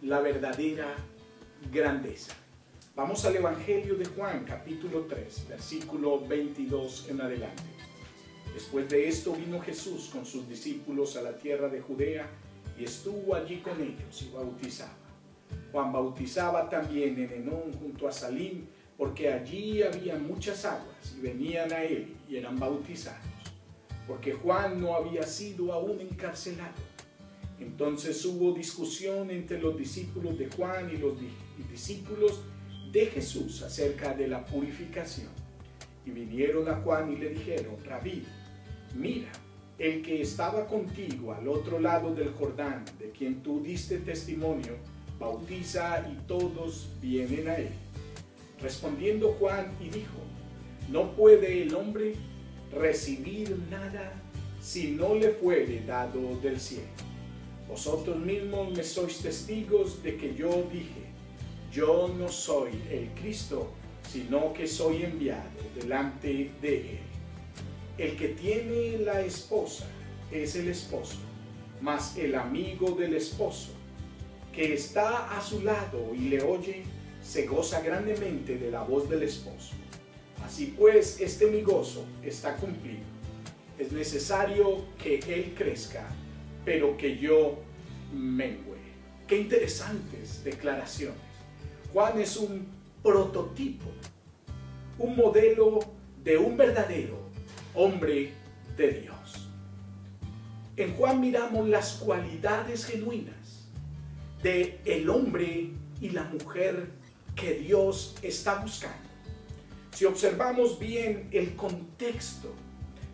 la verdadera grandeza. Vamos al Evangelio de Juan, capítulo 3, versículo 22 en adelante. Después de esto vino Jesús con sus discípulos a la tierra de Judea y estuvo allí con ellos y bautizaba. Juan bautizaba también en Enón junto a Salim, porque allí había muchas aguas y venían a él y eran bautizados, porque Juan no había sido aún encarcelado. Entonces hubo discusión entre los discípulos de Juan y los discípulos de Jesús acerca de la purificación. Y vinieron a Juan y le dijeron: Rabí, mira, el que estaba contigo al otro lado del Jordán, de quien tú diste testimonio, bautiza y todos vienen a él. Respondiendo Juan y dijo: no puede el hombre recibir nada si no le fuere dado del cielo. Vosotros mismos me sois testigos de que yo dije: yo no soy el Cristo, sino que soy enviado delante de él. El que tiene la esposa es el esposo, mas el amigo del esposo, que está a su lado y le oye, se goza grandemente de la voz del esposo. Así pues, este mi gozo está cumplido. Es necesario que él crezca, pero que yo mengüe. Qué interesantes declaraciones. Juan es un prototipo, un modelo de un verdadero hombre de Dios. En Juan miramos las cualidades genuinas de el hombre y la mujer que Dios está buscando. Si observamos bien el contexto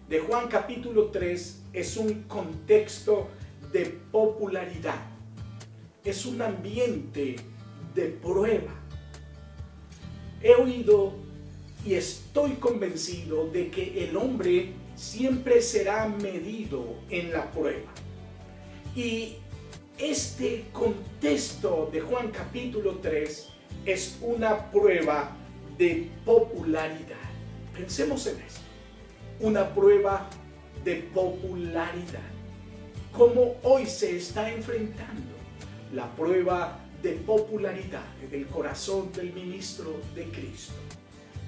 de Juan capítulo 3, es un contexto de popularidad, es un ambiente de prueba. He oído y estoy convencido de que el hombre siempre será medido en la prueba. Y este contexto de Juan capítulo 3 es una prueba de popularidad. Pensemos en esto, una prueba de popularidad. ¿Cómo hoy se está enfrentando la prueba de popularidad del corazón del ministro de Cristo?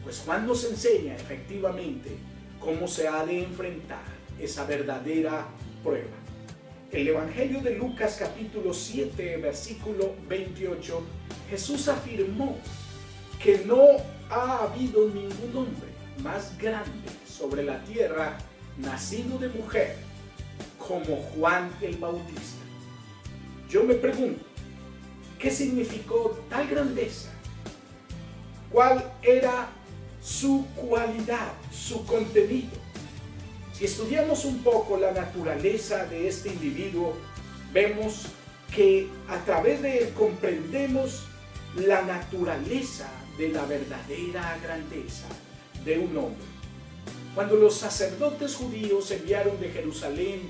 Pues Juan nos enseña efectivamente cómo se ha de enfrentar esa verdadera prueba. El Evangelio de Lucas capítulo 7 versículo 28, Jesús afirmó que no ha habido ningún hombre más grande sobre la tierra, nacido de mujer, como Juan el Bautista. Yo me pregunto, ¿qué significó tal grandeza? ¿Cuál era su cualidad, su contenido? Si estudiamos un poco la naturaleza de este individuo, vemos que a través de él comprendemos la naturaleza de la verdadera grandeza de un hombre. Cuando los sacerdotes judíos enviaron de Jerusalén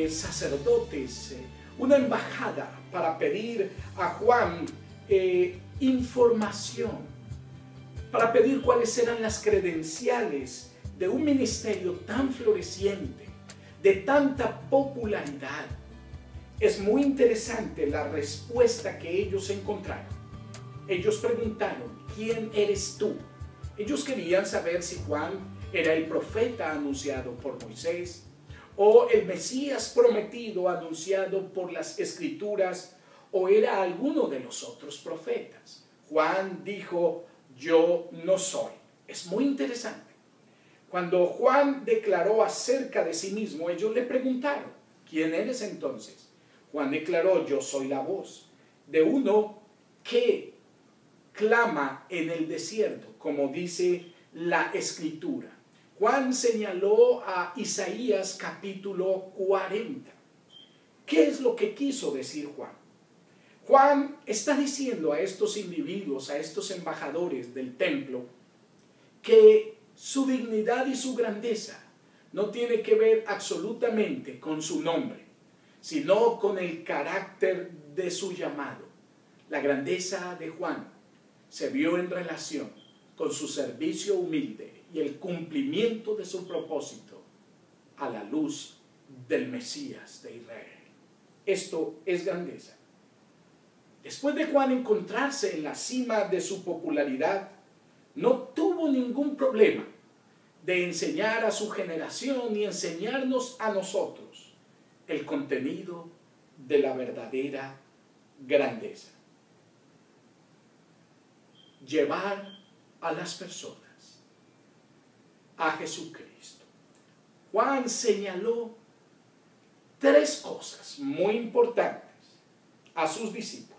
sacerdotes, una embajada para pedir a Juan información, para pedir cuáles eran las credenciales de un ministerio tan floreciente, de tanta popularidad, es muy interesante la respuesta que ellos encontraron. Ellos preguntaron: ¿quién eres tú? Ellos querían saber si Juan era el profeta anunciado por Moisés o el Mesías prometido anunciado por las Escrituras, o era alguno de los otros profetas. Juan dijo: yo no soy. Es muy interesante. Cuando Juan declaró acerca de sí mismo, ellos le preguntaron: ¿quién eres entonces? Juan declaró: yo soy la voz de uno que clama en el desierto, como dice la Escritura. Juan señaló a Isaías capítulo 40. ¿Qué es lo que quiso decir Juan? Juan está diciendo a estos individuos, a estos embajadores del templo, que su dignidad y su grandeza no tiene que ver absolutamente con su nombre, sino con el carácter de su llamado. La grandeza de Juan se vio en relación con su servicio humilde y el cumplimiento de su propósito a la luz del Mesías de Israel. Esto es grandeza. Después de Juan encontrarse en la cima de su popularidad, no tuvo ningún problema de enseñar a su generación y enseñarnos a nosotros el contenido de la verdadera grandeza. Llevar a las personas a Jesucristo. Juan señaló tres cosas muy importantes a sus discípulos.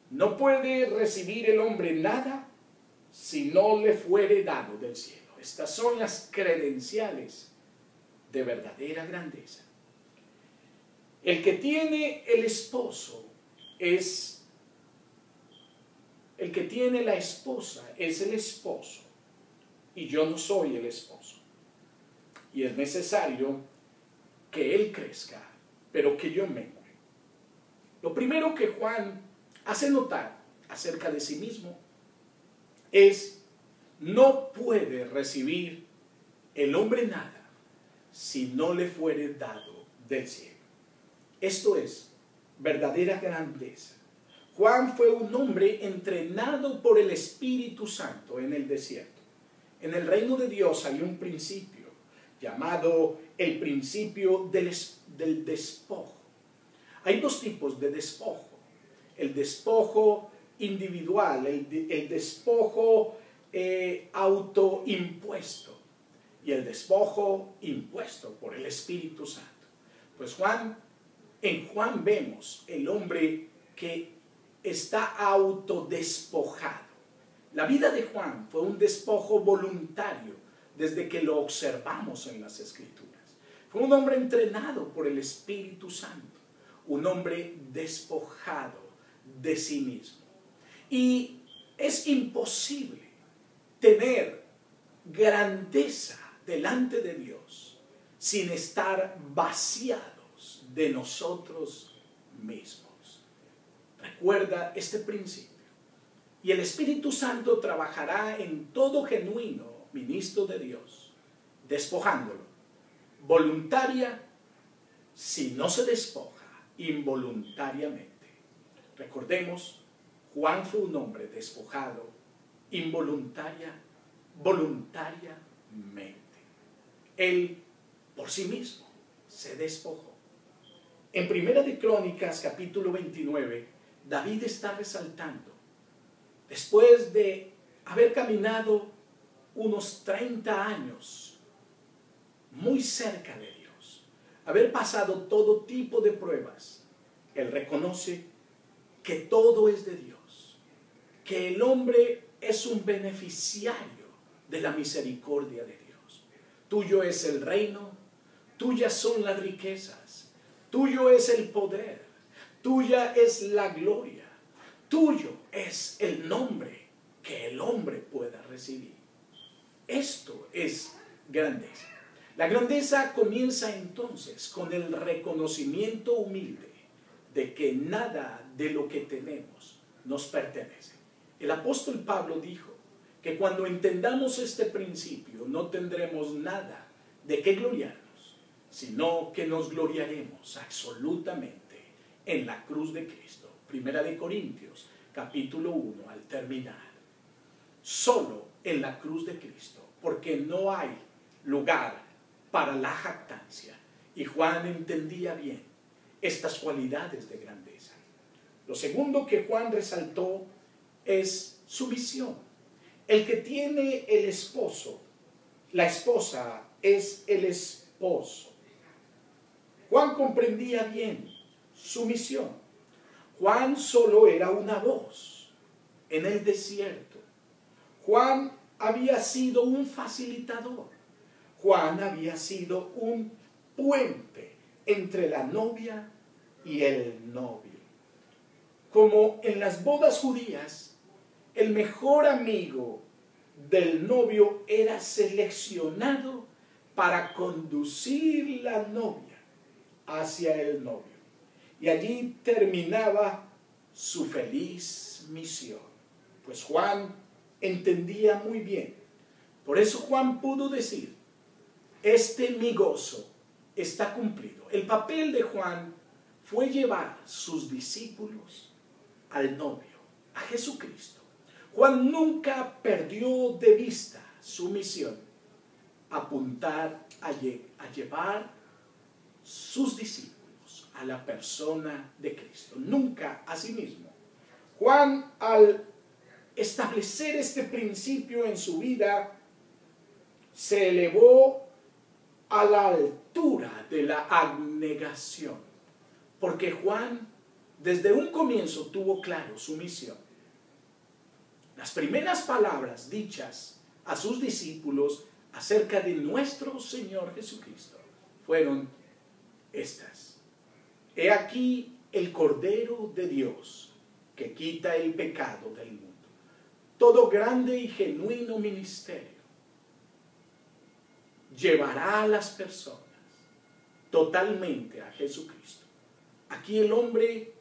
No puede recibir el hombre nada si no le fuere dado del cielo. Estas son las credenciales de verdadera grandeza. El que tiene el esposo es el que tiene la esposa es el esposo, y yo no soy el esposo. Y es necesario que él crezca, pero que yo mengue. Lo primero que Juan hace notar acerca de sí mismo es: no puede recibir el hombre nada si no le fuere dado del cielo. Esto es verdadera grandeza. Juan fue un hombre entrenado por el Espíritu Santo en el desierto. En el reino de Dios hay un principio llamado el principio del despojo. Hay dos tipos de despojo: el despojo individual, el despojo autoimpuesto, y el despojo impuesto por el Espíritu Santo. Pues en Juan vemos el hombre que está autodespojado. La vida de Juan fue un despojo voluntario desde que lo observamos en las Escrituras. Fue un hombre entrenado por el Espíritu Santo, un hombre despojado de sí mismo. Y es imposible tener grandeza delante de Dios sin estar vaciados de nosotros mismos. Recuerda este principio. Y el Espíritu Santo trabajará en todo genuino ministro de Dios, despojándolo. Voluntaria, si no se despoja, involuntariamente. Recordemos, Juan fue un hombre despojado voluntariamente. Él por sí mismo se despojó. En Primera de Crónicas, capítulo 29, David está resaltando, después de haber caminado unos 30 años muy cerca de Dios, haber pasado todo tipo de pruebas, él reconoce que todo es de Dios, que el hombre es un beneficiario de la misericordia de Dios. Tuyo es el reino, tuyas son las riquezas, tuyo es el poder, tuya es la gloria, tuyo es el nombre que el hombre pueda recibir. Esto es grandeza. La grandeza comienza entonces con el reconocimiento humilde de que nada de lo que tenemos nos pertenece. El apóstol Pablo dijo que cuando entendamos este principio no tendremos nada de qué gloriarnos, sino que nos gloriaremos absolutamente en la cruz de Cristo. Primera de Corintios, capítulo 1, al terminar. Solo en la cruz de Cristo, porque no hay lugar para la jactancia. Y Juan entendía bien estas cualidades de grandeza. Lo segundo que Juan resaltó es su misión. El que tiene el esposo, la esposa es el esposo. Juan comprendía bien su misión. Juan solo era una voz en el desierto. Juan había sido un facilitador. Juan había sido un puente entre la novia y el novio. Como en las bodas judías, el mejor amigo del novio era seleccionado para conducir la novia hacia el novio. Y allí terminaba su feliz misión. Pues Juan entendía muy bien. Por eso Juan pudo decir, mi gozo está cumplido. El papel de Juan fue llevar a sus discípulos al novio, a Jesucristo, Juan nunca perdió de vista su misión: apuntar a llevar sus discípulos a la persona de Cristo, nunca a sí mismo. Juan, al establecer este principio en su vida, se elevó a la altura de la abnegación, porque Juan desde un comienzo tuvo claro su misión. Las primeras palabras dichas a sus discípulos acerca de nuestro Señor Jesucristo fueron estas: He aquí el Cordero de Dios que quita el pecado del mundo. Todo grande y genuino ministerio llevará a las personas totalmente a Jesucristo. Aquí el hombre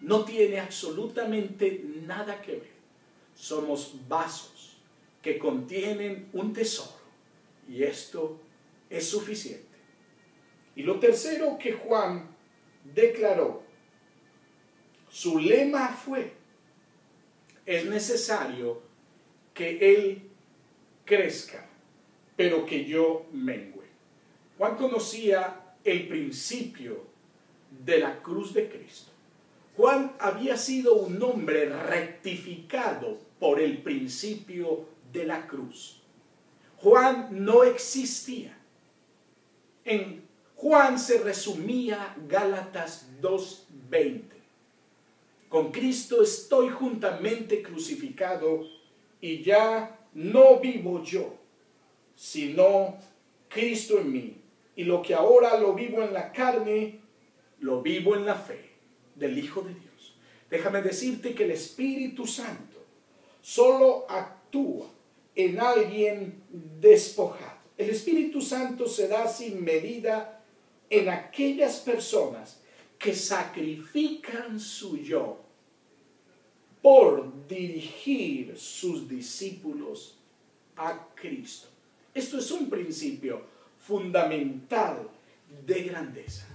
no tiene absolutamente nada que ver. Somos vasos que contienen un tesoro, y esto es suficiente. Y lo tercero que Juan declaró, su lema fue: es necesario que Él crezca, pero que yo mengüe. Juan conocía el principio de la cruz de Cristo. Juan había sido un hombre rectificado por el principio de la cruz. Juan no existía. En Juan se resumía Gálatas 2:20. Con Cristo estoy juntamente crucificado, y ya no vivo yo, sino Cristo en mí. Y lo que ahora lo vivo en la carne, lo vivo en la fe del Hijo de Dios. Déjame decirte que el Espíritu Santo solo actúa en alguien despojado. El Espíritu Santo se da sin medida en aquellas personas que sacrifican su yo por dirigir sus discípulos a Cristo. Esto es un principio fundamental de grandeza.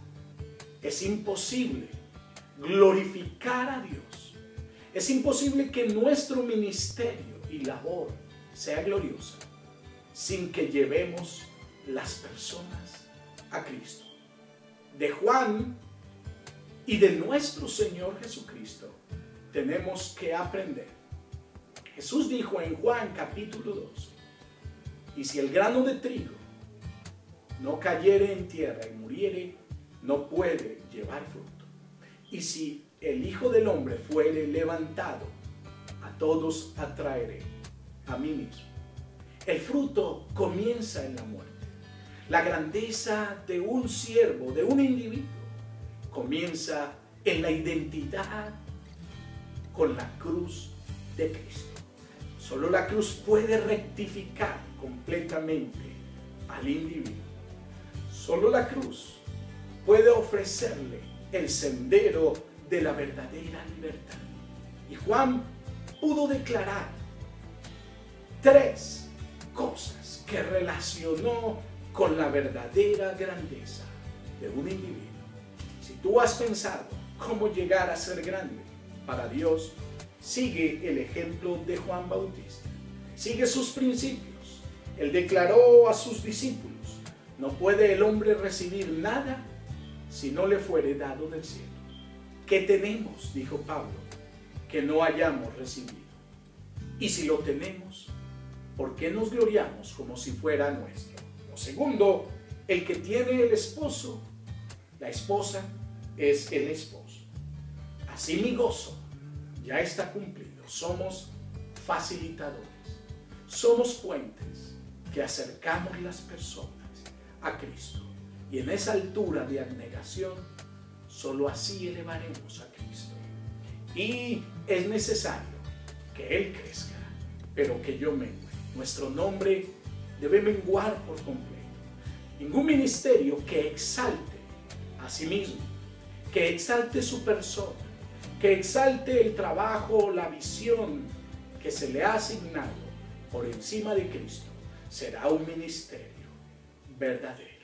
Es imposible glorificar a Dios. Es imposible que nuestro ministerio y labor sea gloriosa sin que llevemos las personas a Cristo. De Juan y de nuestro Señor Jesucristo tenemos que aprender. Jesús dijo en Juan capítulo 2: y si el grano de trigo no cayere en tierra y muriere, no puede llevar fruto. Y si el Hijo del Hombre fuere levantado, a todos atraeré a mí mismo. El fruto comienza en la muerte. La grandeza de un siervo, de un individuo, comienza en la identidad con la cruz de Cristo. Solo la cruz puede rectificar completamente al individuo. Solo la cruz puede ofrecerle el sendero de la verdadera libertad. Y Juan pudo declarar 3 cosas que relacionó con la verdadera grandeza de un individuo. Si tú has pensado cómo llegar a ser grande para Dios, sigue el ejemplo de Juan Bautista. Sigue sus principios. Él declaró a sus discípulos: no puede el hombre recibir nada si no le fuere dado del cielo. ¿Qué tenemos?, dijo Pablo, que no hayamos recibido. Y si lo tenemos, ¿por qué nos gloriamos como si fuera nuestro? Lo segundo, el que tiene el esposo, la esposa es el esposo. Así mi gozo ya está cumplido. Somos facilitadores. Somos puentes que acercamos las personas a Cristo. Y en esa altura de abnegación, solo así elevaremos a Cristo. Y es necesario que Él crezca, pero que yo mengue. Nuestro nombre debe menguar por completo. Ningún ministerio que exalte a sí mismo, que exalte su persona, que exalte el trabajo, la visión que se le ha asignado por encima de Cristo, será un ministerio verdadero.